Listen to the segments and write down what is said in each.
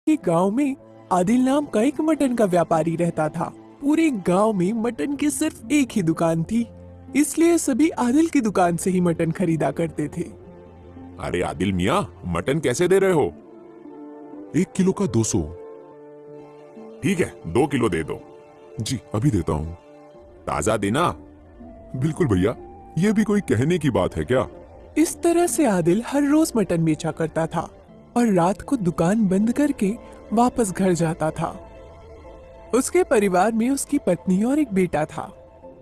कि गांव में आदिल नाम का एक मटन का व्यापारी रहता था। पूरे गांव में मटन की सिर्फ एक ही दुकान थी, इसलिए सभी आदिल की दुकान से ही मटन खरीदा करते थे। अरे आदिल मियाँ, मटन कैसे दे रहे हो? 1 किलो का 200। ठीक है, 2 किलो दे दो। जी अभी देता हूँ। ताजा देना। बिल्कुल भैया, ये भी कोई कहने की बात है क्या? इस तरह से आदिल हर रोज मटन बेचा करता था और रात को दुकान बंद करके वापस घर जाता था। उसके परिवार में उसकी पत्नी और एक बेटा था।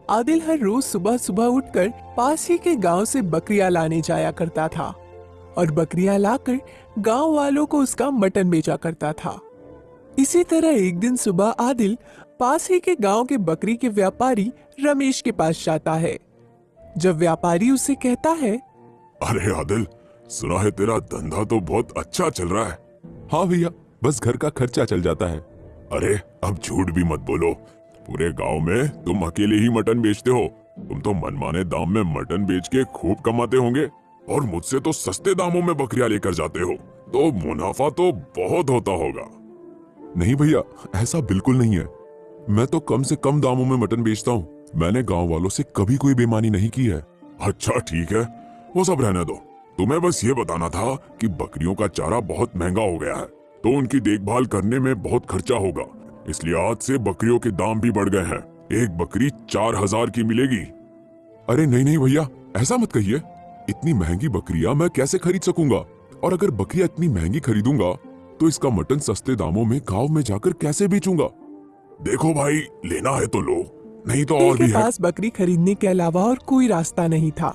आदिल हर रोज सुबह सुबह उठकर पास ही के गांव से बकरियां लाने जाया करता था और बकरियां लाकर गांव वालों को उसका मटन बेचा करता था। इसी तरह एक दिन सुबह आदिल पास ही के गांव के बकरी के व्यापारी रमेश के पास जाता है। जब व्यापारी उसे कहता है, अरे आदिल, सुना है तेरा धंधा तो बहुत अच्छा चल रहा है। हाँ भैया, बस घर का खर्चा चल जाता है। अरे अब झूठ भी मत बोलो, पूरे गांव में तुम अकेले ही मटन बेचते हो। तुम तो मनमाने दाम में मटन बेच के खूब कमाते होंगे और मुझसे तो सस्ते दामों में बकरियां लेकर जाते हो, तो मुनाफा तो बहुत होता होगा। नहीं भैया, ऐसा बिल्कुल नहीं है। मैं तो कम से कम दामों में मटन बेचता हूँ। मैंने गांव वालों से कभी कोई बेईमानी नहीं की है। अच्छा ठीक है, वो सब रहने दो। तुम्हें बस ये बताना था कि बकरियों का चारा बहुत महंगा हो गया है, तो उनकी देखभाल करने में बहुत खर्चा होगा, इसलिए आज से बकरियों के दाम भी बढ़ गए हैं। एक बकरी 4000 की मिलेगी। अरे नहीं नहीं भैया, ऐसा मत कहिए। इतनी महंगी बकरियां मैं कैसे खरीद सकूंगा? और अगर बकरियां इतनी महंगी खरीदूंगा तो इसका मटन सस्ते दामों में गांव में जाकर कैसे बेचूंगा? देखो भाई, लेना है तो लो, नहीं तो आदिल और के भी है। पास बकरी खरीदने के अलावा और कोई रास्ता नहीं था,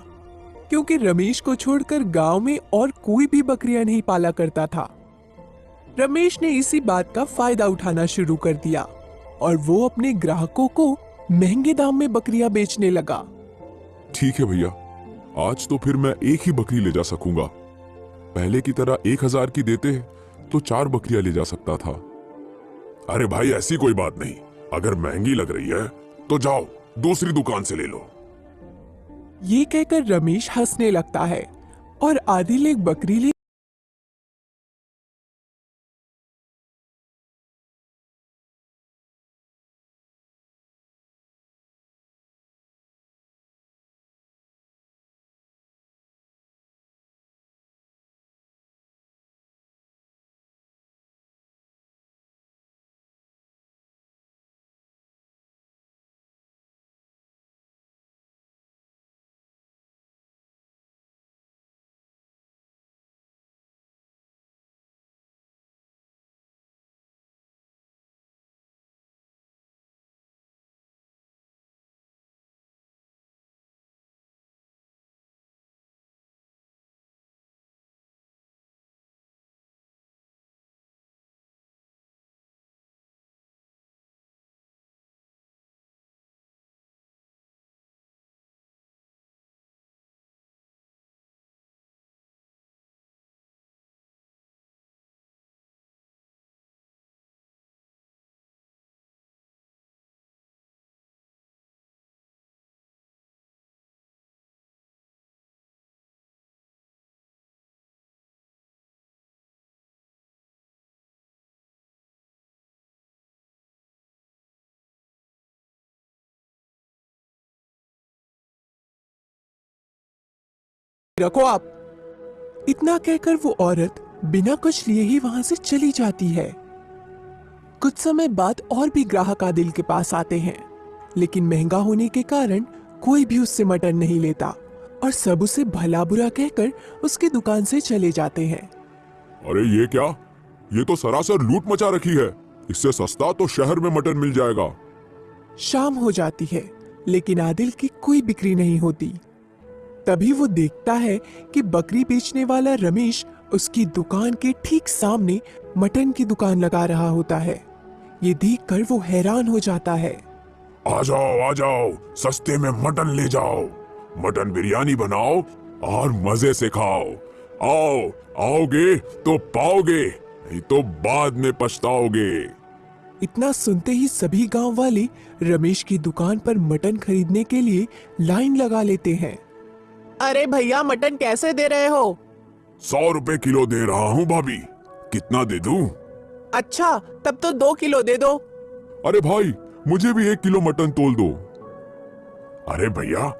क्योंकि रमेश को छोड़कर गांव में और कोई भी बकरियां नहीं पाला करता था। रमेश ने इसी बात का फायदा उठाना शुरू कर दिया और वो अपने ग्राहकों को महंगे दाम में बकरियां बेचने लगा। ठीक है भैया, आज तो फिर मैं एक ही बकरी ले जा सकूंगा। पहले की तरह 1000 की देते तो 4 बकरियां ले जा सकता था। अरे भाई, ऐसी कोई बात नहीं, अगर महंगी लग रही है तो जाओ दूसरी दुकान से ले लो। ये कहकर रमेश हंसने लगता है और आदिल एक बकरी ले रखो आप। इतना कहकर वो औरत बिना कुछ लिए ही वहां से चली जाती है। कुछ समय बाद और भी ग्राहक आदिल के पास आते हैं, लेकिन महंगा होने के कारण कोई भी उससे मटन नहीं लेता और सब उसे भला बुरा कहकर उसकी दुकान से चले जाते हैं। अरे ये क्या, ये तो सरासर लूट मचा रखी है। इससे सस्ता तो शहर में मटन मिल जाएगा। शाम हो जाती है, लेकिन आदिल की कोई बिक्री नहीं होती। तभी वो देखता है कि बकरी बेचने वाला रमेश उसकी दुकान के ठीक सामने मटन की दुकान लगा रहा होता है। ये देखकर वो हैरान हो जाता है। आ जाओ, सस्ते में मटन ले जाओ, मटन बिरयानी बनाओ और मजे से खाओ। आओ, आओगे तो पाओगे, नहीं तो बाद में पछताओगे। इतना सुनते ही सभी गांव वाले रमेश की दुकान पर मटन खरीदने के लिए लाइन लगा लेते हैं। अरे भैया, मटन कैसे दे रहे हो? 100 रुपए किलो दे रहा हूँ भाभी, कितना दे दूं? अच्छा, तब तो 2 किलो दे दो। अरे भाई, मुझे भी 1 किलो मटन तोल दो। अरे भैया,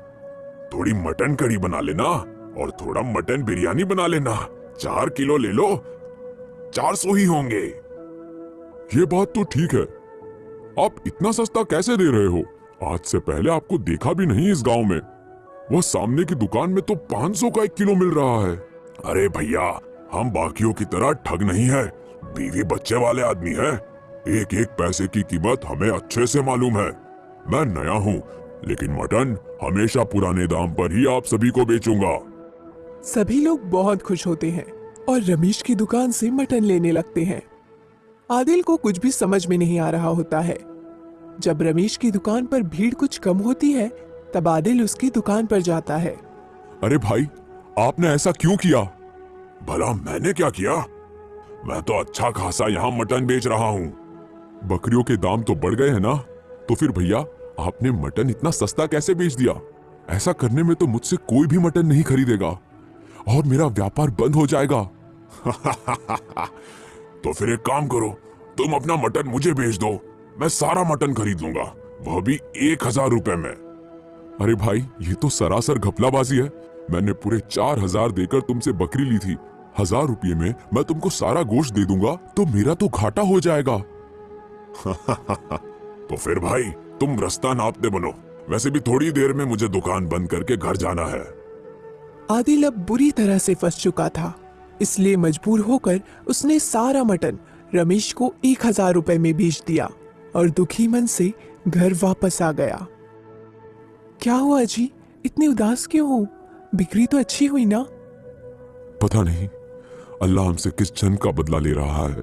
थोड़ी मटन करी बना लेना और थोड़ा मटन बिरयानी बना लेना। 4 किलो ले लो, 400 ही होंगे। ये बात तो ठीक है, आप इतना सस्ता कैसे दे रहे हो? आज से पहले आपको देखा भी नहीं इस गांव में। वो सामने की दुकान में तो 500 का 1 किलो मिल रहा है। अरे भैया, हम बाकियों की तरह ठग नहीं है, बीवी बच्चे वाले आदमी हैं। एक एक पैसे की कीमत हमें अच्छे से मालूम है। मैं नया हूँ, लेकिन मटन हमेशा पुराने दाम पर ही आप सभी को बेचूंगा। सभी लोग बहुत खुश होते हैं और रमेश की दुकान से मटन लेने लगते हैं। आदिल को कुछ भी समझ में नहीं आ रहा होता है। जब रमेश की दुकान पर भीड़ कुछ कम होती है, तब आदिल उसकी दुकान पर जाता है। अरे भाई, आपने ऐसा क्यों किया? भला मैंने क्या किया? मैं तो अच्छा खासा यहाँ मटन बेच रहा हूँ। बकरियों के दाम तो बढ़ गए हैं ना, तो फिर भैया आपने मटन इतना सस्ता कैसे बेच दिया? ऐसा करने में तो मुझसे कोई भी मटन नहीं खरीदेगा और मेरा व्यापार बंद हो जाएगा। तो फिर एक काम करो, तुम अपना मटन मुझे बेच दो, मैं सारा मटन खरीद लूंगा, वह भी 1,000 रुपए में। अरे भाई, ये तो सरासर घपलाबाजी है। मैंने पूरे 4,000 देकर तुमसे बकरी ली थी। 1,000 रुपये में मैं तुमको सारा गोश्त दे दूंगा तो मेरा तो घाटा हो जाएगा। तो फिर भाई, तुम रास्ता नापते बनो। वैसे भी थोड़ी देर में मुझे दुकान बंद करके घर जाना है। आदिल अब बुरी तरह से फंस चुका था, इसलिए मजबूर होकर उसने सारा मटन रमेश को 1,000 रुपए में बेच दिया और दुखी मन से घर वापस आ गया। क्या हुआ जी, इतनी उदास क्यों हो? बिक्री तो अच्छी हुई ना? पता नहीं अल्लाह हमसे किस जन्म का बदला ले रहा है।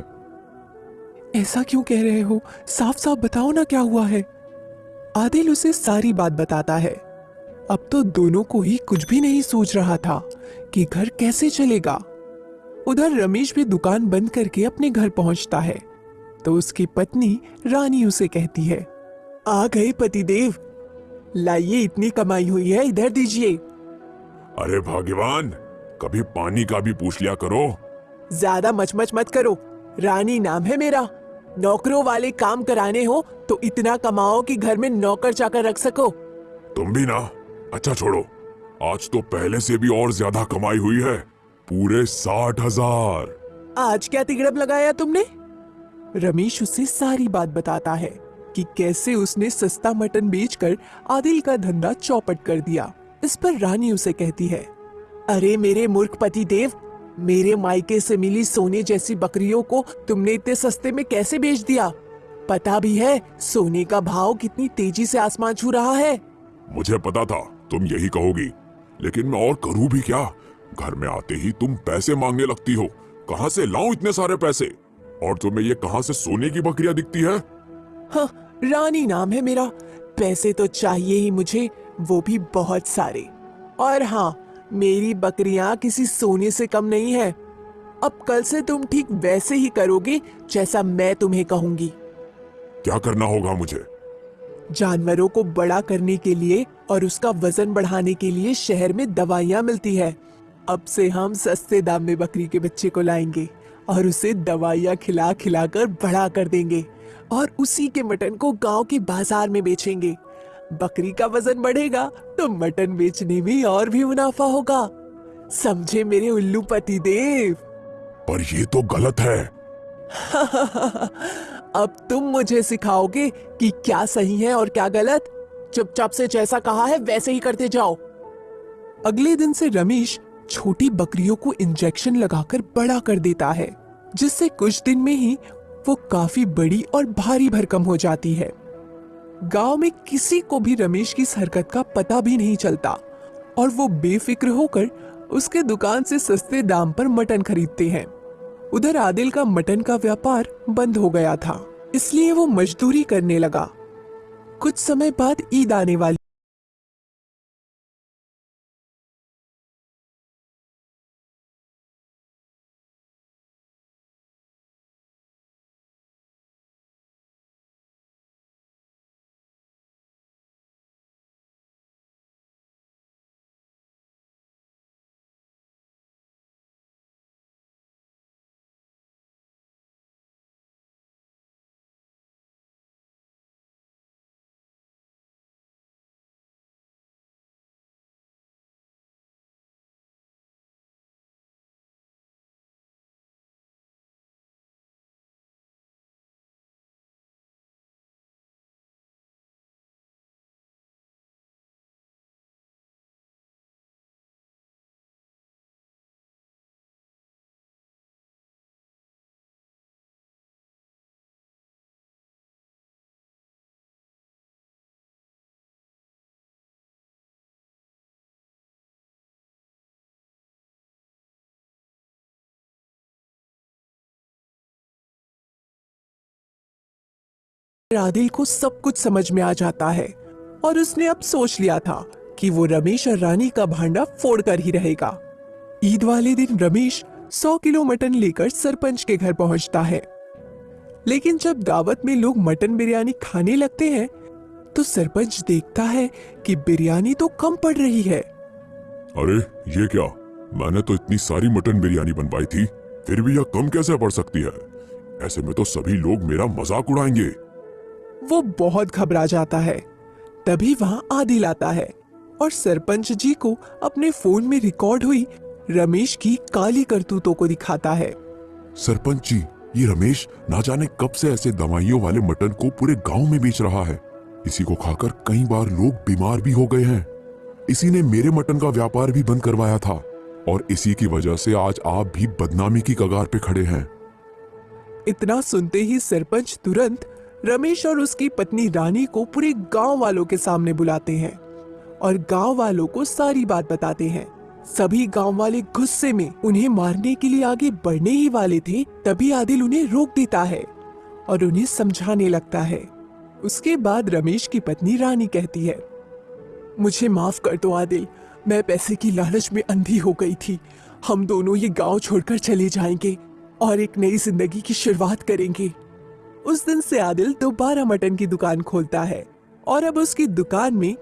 ऐसा क्यों कह रहे हो? साफ साफ बताओ ना, क्या हुआ है? आदिल उसे सारी बात बताता है। अब तो दोनों को ही कुछ भी नहीं सूझ रहा था कि घर कैसे चलेगा। उधर रमेश भी दुकान बंद करके अपने घर पहुंचता है तो उसकी पत्नी रानी उसे कहती है, आ गए पतिदेव, लाइए इतनी कमाई हुई है, इधर दीजिए। अरे भाग्यवान, कभी पानी का भी पूछ लिया करो। ज्यादा मचमच मत करो, रानी नाम है मेरा। नौकरों वाले काम कराने हो तो इतना कमाओ कि घर में नौकर चाकर रख सको। तुम भी ना। अच्छा छोड़ो, आज तो पहले से भी और ज्यादा कमाई हुई है, पूरे 60,000। आज क्या तिगड़म लगाया तुमने? रमेश उसे सारी बात बताता है कि कैसे उसने सस्ता मटन बेचकर आदिल का धंधा चौपट कर दिया। इस पर रानी उसे कहती है, अरे मेरे मूर्ख पति देव, मेरे मायके से मिली सोने जैसी बकरियों को तुमने इतने सस्ते में कैसे बेच दिया? पता भी है सोने का भाव कितनी तेजी से आसमान छू रहा है। मुझे पता था तुम यही कहोगी, लेकिन मैं और करूं भी क्या? घर में आते ही तुम पैसे मांगने लगती हो। कहां से लाऊं इतने सारे पैसे? और तुम्हें ये कहां से सोने की बकरियां दिखती है? हाँ, रानी नाम है मेरा, पैसे तो चाहिए ही मुझे, वो भी बहुत सारे। और हाँ, मेरी बकरियां किसी सोने से कम नहीं है। अब कल से तुम ठीक वैसे ही करोगे जैसा मैं तुम्हें कहूंगी। क्या करना होगा मुझे? जानवरों को बड़ा करने के लिए और उसका वजन बढ़ाने के लिए शहर में दवाइयाँ मिलती है। अब से हम सस्ते दाम में बकरी के बच्चे को लाएंगे और उसे दवाइयाँ खिला खिला कर बड़ा कर देंगे और उसी के मटन को गांव के बाजार में बेचेंगे। बकरी का वजन बढ़ेगा तो मटन बेचने में और भी मुनाफा होगा। समझे मेरे उल्लू पति देव? पर ये तो गलत है। अब तुम मुझे सिखाओगे कि क्या सही है और क्या गलत। चुपचाप से जैसा कहा है वैसे ही करते जाओ। अगले दिन से रमेश छोटी बकरियों को इंजेक्शन लगाकर बड़ा कर देता है, जिससे कुछ दिन में ही वो काफी बड़ी और भारी भरकम हो जाती है। गांव में किसी को भी रमेश की इस हरकत का पता भी नहीं चलता और वो बेफिक्र होकर उसके दुकान से सस्ते दाम पर मटन खरीदते हैं। उधर आदिल का मटन का व्यापार बंद हो गया था, इसलिए वो मजदूरी करने लगा। कुछ समय बाद ईद आने वाली आदिल को सब कुछ समझ में आ जाता है और उसने अब सोच लिया था कि वो रमेश और रानी का भांडा फोड़ कर ही रहेगा। ईद वाले दिन रमेश 100 किलो मटन लेकर सरपंच के घर पहुंचता है। लेकिन जब दावत में लोग मटन बिरयानी खाने लगते हैं तो सरपंच देखता है कि बिरयानी तो कम पड़ रही है। अरे ये क्या, मैंने तो इतनी सारी मटन बिरयानी बनवाई थी, फिर भी यह कम कैसे पड़ सकती है? ऐसे में तो सभी लोग मेरा मजाक उड़ाएंगे। वो बहुत घबरा जाता है। तभी वहां आदिल आता है और सरपंच जी को अपने फोन में रिकॉर्ड हुई रमेश की काली करतूतों को दिखाता है। सरपंच जी, ये रमेश ना जाने कब से ऐसे दवाइयों वाले मटन को पूरे गांव में बेच रहा है। इसी को खाकर कई बार लोग बीमार भी हो गए हैं। इसी ने मेरे मटन का व्यापार भी बंद करवाया था और इसी की वजह से आज आप भी बदनामी की कगार पे खड़े हैं। इतना सुनते ही सरपंच तुरंत रमेश और उसकी पत्नी रानी को पूरे गांव वालों के सामने बुलाते हैं और गांव वालों को सारी बात बताते हैं। सभी गांव वाले गुस्से में उन्हें मारने के लिए आगे बढ़ने ही वाले थे, तभी आदिल उन्हें रोक देता है और उन्हें समझाने लगता है। उसके बाद रमेश की पत्नी रानी कहती है, मुझे माफ कर दो आदिल, मैं पैसे की लालच में अंधी हो गई थी। हम दोनों ये गांव छोड़कर चले जाएंगे और एक नई जिंदगी की शुरुआत करेंगे। उस दिन से आदिल दोबारा मटन की दुकान खोलता है और अब उसकी दुकान में